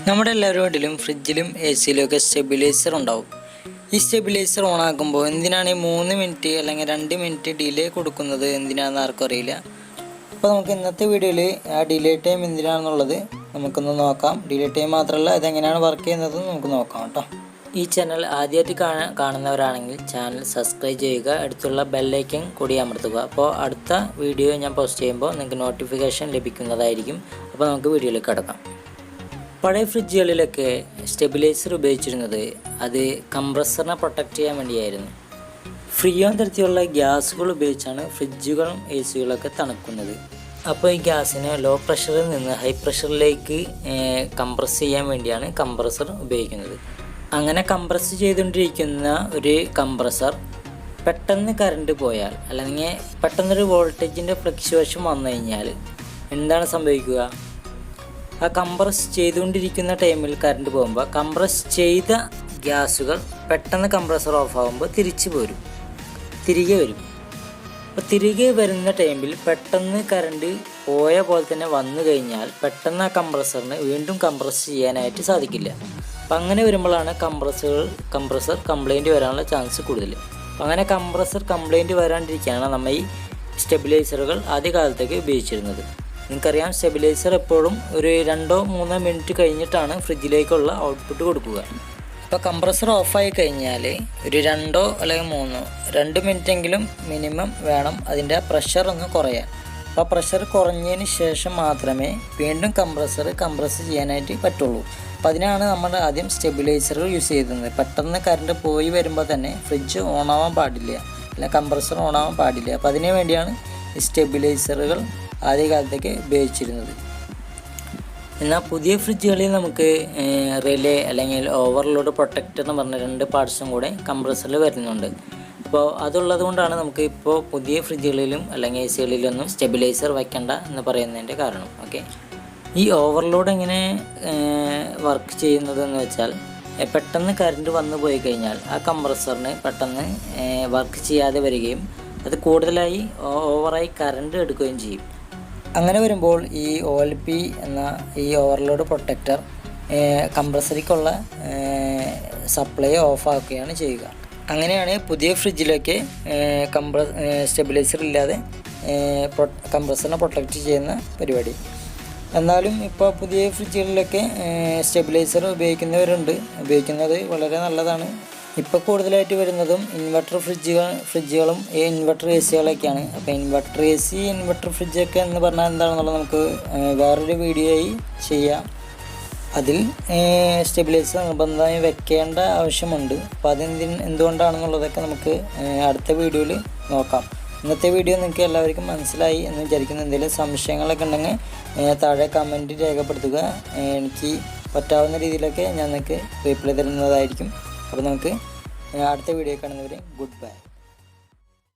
നമ്മുടെ എല്ലാവരുടെ വീട്ടിലും ഫ്രിഡ്ജിലും എ സിയിലും സ്റ്റെബിലൈസർ ഉണ്ടാവും. ഈ സ്റ്റെബിലൈസർ ഓൺ ആക്കുമ്പോൾ എന്തിനാണ് ഈ 3 മിനിറ്റ് അല്ലെങ്കിൽ 2 മിനിറ്റ് ഡിലേ കൊടുക്കുന്നത് എന്തിനാണെന്ന് ആർക്കും അറിയില്ല. അപ്പോൾ നമുക്ക് ഇന്നത്തെ വീഡിയോയിൽ ആ ഡിലേ ടൈം എന്തിനാണെന്നുള്ളത് നമുക്കൊന്ന് നോക്കാം. ഡിലേ ടൈം മാത്രമല്ല ഇതെങ്ങനെയാണ് വർക്ക് ചെയ്യുന്നതെന്ന് നമുക്ക് നോക്കാം കേട്ടോ. ഈ ചാനൽ ആദ്യമായിട്ട് കാണുന്നവരാണെങ്കിൽ ചാനൽ സബ്സ്ക്രൈബ് ചെയ്യുക, അടുത്തുള്ള ബെല്ലൈക്കൻ കൂടി അമർത്തുക. അപ്പോൾ അടുത്ത വീഡിയോ ഞാൻ പോസ്റ്റ് ചെയ്യുമ്പോൾ നിങ്ങൾക്ക് നോട്ടിഫിക്കേഷൻ ലഭിക്കുന്നതായിരിക്കും. അപ്പോൾ നമുക്ക് വീഡിയോയിലേക്ക് കടക്കാം. പഴയ ഫ്രിഡ്ജുകളിലൊക്കെ സ്റ്റെബിലൈസർ ഉപയോഗിച്ചിരുന്നത് അത് കംപ്രസറിനെ പ്രൊട്ടക്റ്റ് ചെയ്യാൻ വേണ്ടിയായിരുന്നു. ഫ്രീയോൺ തരത്തിലുള്ള ഗ്യാസുകൾ ഉപയോഗിച്ചാണ് ഫ്രിഡ്ജുകളും എ സികളൊക്കെ തണുക്കുന്നത്. അപ്പോൾ ഈ ഗ്യാസിനെ ലോ പ്രഷറിൽ നിന്ന് ഹൈ പ്രഷറിലേക്ക് കംപ്രസ് ചെയ്യാൻ വേണ്ടിയാണ് കംപ്രസർ ഉപയോഗിക്കുന്നത്. അങ്ങനെ കംപ്രസ് ചെയ്തുകൊണ്ടിരിക്കുന്ന ഒരു കംപ്രസർ പെട്ടെന്ന് കറണ്ട് പോയാൽ അല്ലെങ്കിൽ പെട്ടെന്നൊരു വോൾട്ടേജിൻ്റെ ഫ്ലക്ച്വേഷൻ വന്നു കഴിഞ്ഞാൽ എന്താണ് സംഭവിക്കുക? ആ കംപ്രസ് ചെയ്തുകൊണ്ടിരിക്കുന്ന ടൈമിൽ കറണ്ട് പോകുമ്പോൾ കംപ്രസ് ചെയ്ത ഗ്യാസുകൾ പെട്ടെന്ന് കംപ്രസർ ഓഫ് ആകുമ്പോൾ തിരികെ വരും. അപ്പോൾ തിരികെ വരുന്ന ടൈമിൽ പെട്ടെന്ന് കറണ്ട് പോയ പോലെ തന്നെ വന്നു കഴിഞ്ഞാൽ പെട്ടെന്ന് ആ കംപ്രസറിന് വീണ്ടും കംപ്രസ് ചെയ്യാനായിട്ട് സാധിക്കില്ല. അപ്പം അങ്ങനെ വരുമ്പോഴാണ് കംപ്രസർ കംപ്ലൈൻറ്റ് വരാനുള്ള ചാൻസ് കൂടുതൽ. അപ്പം അങ്ങനെ കംപ്രസർ കംപ്ലൈൻറ്റ് വരാണ്ടിരിക്കാനാണ് നമ്മൾ ഈ സ്റ്റെബിലൈസറുകൾ ആദ്യകാലത്തേക്ക് ഉപയോഗിച്ചിരുന്നത്. നിങ്ങൾക്കറിയാം, സ്റ്റെബിലൈസർ എപ്പോഴും ഒരു 2-3 മിനിറ്റ് കഴിഞ്ഞിട്ടാണ് ഫ്രിഡ്ജിലേക്കുള്ള ഔട്ട്പുട്ട് കൊടുക്കുക. അപ്പോൾ കംപ്രസർ ഓഫായി കഴിഞ്ഞാൽ ഒരു 2 അല്ലെങ്കിൽ 2 മിനിറ്റെങ്കിലും മിനിമം വേണം അതിൻ്റെ പ്രഷർ ഒന്ന് കുറയാൻ. അപ്പോൾ പ്രഷർ കുറഞ്ഞതിന് ശേഷം മാത്രമേ വീണ്ടും കംപ്രസ് ചെയ്യാനായിട്ട് പറ്റുള്ളൂ. അപ്പോൾ അതിനാണ് നമ്മൾ ആദ്യം സ്റ്റെബിലൈസറുകൾ യൂസ് ചെയ്യുന്നത്. പെട്ടെന്ന് കറണ്ട് പോയി വരുമ്പോൾ തന്നെ ഫ്രിഡ്ജ് ഓണാവാൻ പാടില്ല, അല്ലെങ്കിൽ കംപ്രസർ ഓണാവാൻ പാടില്ല. അപ്പോൾ അതിനു വേണ്ടിയാണ് ഈ സ്റ്റെബിലൈസറുകൾ ആദ്യകാലത്തേക്ക് ഉപയോഗിച്ചിരുന്നത്. എന്നാൽ പുതിയ ഫ്രിഡ്ജുകളിൽ നമുക്ക് റിലേ അല്ലെങ്കിൽ ഓവർലോഡ് പ്രൊട്ടക്ടർ എന്ന് പറഞ്ഞ 2 പാർട്സും കൂടെ കംപ്രസറിൽ വരുന്നുണ്ട്. അപ്പോൾ അതുള്ളത് കൊണ്ടാണ് നമുക്ക് ഇപ്പോൾ പുതിയ ഫ്രിഡ്ജുകളിലും അല്ലെങ്കിൽ എ സികളിലൊന്നും സ്റ്റെബിലൈസർ വയ്ക്കേണ്ട എന്ന് പറയുന്നതിൻ്റെ കാരണം. ഓക്കെ, ഈ ഓവർലോഡ് എങ്ങനെ വർക്ക് ചെയ്യുന്നതെന്ന് വെച്ചാൽ പെട്ടെന്ന് കറണ്ട് വന്നു പോയി കഴിഞ്ഞാൽ ആ കംപ്രസറിന് പെട്ടെന്ന് വർക്ക് ചെയ്യാതെ വരികയും അത് കൂടുതലായി ഓവറായി കറണ്ട് എടുക്കുകയും ചെയ്യും. അങ്ങനെ വരുമ്പോൾ ഈ OLP എന്ന ഈ ഓവർലോഡ് പ്രൊട്ടക്ടർ കംപ്രസറിക്കുള്ള സപ്ലൈ ഓഫാക്കുകയാണ് ചെയ്യുക. അങ്ങനെയാണ് പുതിയ ഫ്രിഡ്ജിലൊക്കെ സ്റ്റെബിലൈസർ ഇല്ലാതെ കംപ്രസറിനെ പ്രൊട്ടക്റ്റ് ചെയ്യുന്ന പരിപാടി. എന്നാലും ഇപ്പോൾ പുതിയ ഫ്രിഡ്ജുകളിലൊക്കെ സ്റ്റെബിലൈസർ ഉപയോഗിക്കുന്നത് വളരെ നല്ലതാണ്. ഇപ്പോൾ കൂടുതലായിട്ട് വരുന്നതും ഇൻവെർട്ടർ ഫ്രിഡ്ജുകളും ഇൻവെർട്ടർ എ സികളൊക്കെയാണ്. അപ്പോൾ ഇൻവെർട്ടർ എ സി, ഇൻവെർട്ടർ ഫ്രിഡ്ജൊക്കെ എന്ന് പറഞ്ഞാൽ എന്താണെന്നുള്ളത് നമുക്ക് വേറൊരു വീഡിയോയായി ചെയ്യാം. അതിൽ സ്റ്റെബിലൈസർ നിർബന്ധമായി വെക്കേണ്ട ആവശ്യമുണ്ട്. അപ്പോൾ എന്തുകൊണ്ടാണെന്നുള്ളതൊക്കെ നമുക്ക് അടുത്ത വീഡിയോയിൽ നോക്കാം. ഇന്നത്തെ വീഡിയോ നിങ്ങൾക്ക് എല്ലാവർക്കും മനസ്സിലായി എന്ന് വിചാരിക്കുന്നു. എന്തെങ്കിലും സംശയങ്ങളൊക്കെ ഉണ്ടെങ്കിൽ താഴെ കമൻറ്റ് രേഖപ്പെടുത്തുക. എനിക്ക് പറ്റാവുന്ന രീതിയിലൊക്കെ ഞാൻ നിങ്ങൾക്ക് റിപ്ലൈ തരുന്നതായിരിക്കും. അപ്പോൾ നമുക്ക് അടുത്ത വീഡിയോ കാണുന്നവരെ ഗുഡ് ബൈ.